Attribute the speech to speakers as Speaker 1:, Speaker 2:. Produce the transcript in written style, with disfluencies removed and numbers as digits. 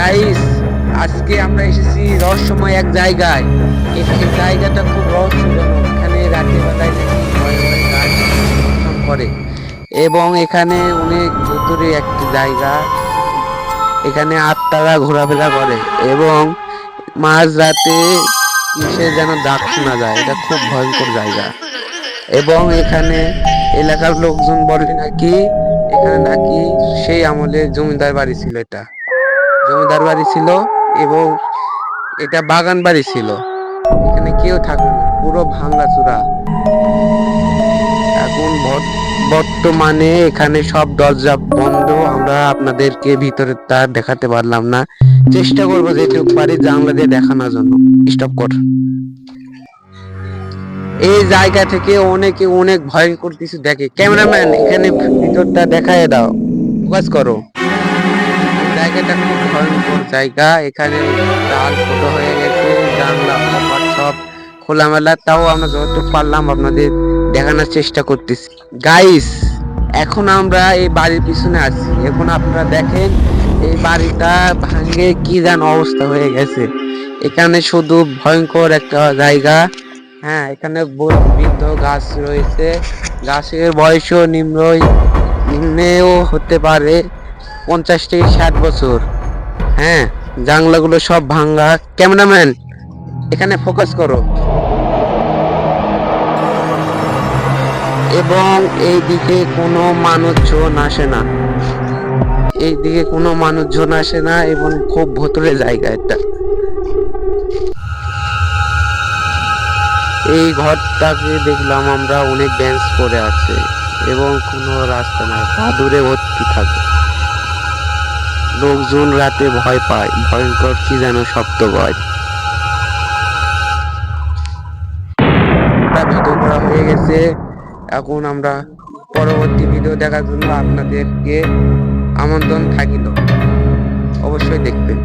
Speaker 1: Guys, আজকে আমরা এসেছি রহস্যময় এক জায়গায়। এই জায়গাটা খুব রহস্যজনক। এখানে রাতের বেলায় নাকি ভয় ভয় গাছ দর্শন করে এবং এখানে অনেক ভুতুড়ে একটি জায়গা। এখানে আত্মারা ঘোরাফেরা করে এবং মাঝ রাতে কিসে যেন ডাক শোনা যায়। এটা খুব ভয়ঙ্কর জায়গা এবং এখানে এলাকার লোকজন বলে নাকি এখানে নাকি সেই আমলে জমিদার বাড়ি ছিল। এটা জমিদার বাড়ি ছিল এবং এটা বাগান বাড়ি ছিল। এখানে কেউ থাকবে না, পুরো ভাঙাচোরা। এখন বর্তমানে এখানে সব দরজা বন্ধ। আমরা আপনাদেরকে ভিতরে তা দেখাতে পারলাম না। চেষ্টা করবো যেটুকু পারি জানলা দিয়ে দেখানোর জন্য। স্টপ কর। এই জায়গা থেকে অনেকে অনেক ভয়ঙ্কর কিছু দেখে। ক্যামেরাম্যান, এখানে ভিতরটা দেখায় দাও, ফোকাস করো। জায়গাটা খুব ভয়ঙ্কর জায়গা। এখানে ডাল ছোট হয়ে গেছে, জানলা কপাট সব খোলামেলা। তাও আমরা যতটুকু পারলাম আপনাদের দেখানোর চেষ্টা করতেছি। গাইস, এখন আমরা এই বাড়ির পিছনে আছি। এখন আপনারা দেখেন এই বাড়িটা ভাঙে কি যেন অবস্থা হয়ে গেছে। এখানে শুধু ভয়ঙ্কর একটা জায়গা। হ্যাঁ, এখানে বৃদ্ধ গাছ রয়েছে। গাছের বয়সও নিম্নেও হতে পারে 50 থেকে 60 বছর। হ্যাঁ, জানলাগুলো সব ভাঙা। ক্যামেরাম্যান, এখানে ফোকাস করো। এবং এইদিকে কোনো মানুষজন আসে না। এইদিকে কোনো মানুষজন আসে না এবং খুব ভুতুড়ে জায়গা এটা। এই ঘরটাকে দেখলাম আমরা অনেক বেঞ্চ পড়ে আছে এবং কোনো রাস্তা নাই, পাথরে ভর্তি থাকে। লোকজন রাতে ভয় পায়, ভয়ঙ্কর কি যেন শব্দ হয়। ভিডিও করা হয়ে গেছে। এখন আমরা পরবর্তী ভিডিও দেখার জন্য আপনাদেরকে আমন্ত্রণ থাকিল, অবশ্যই দেখবেন।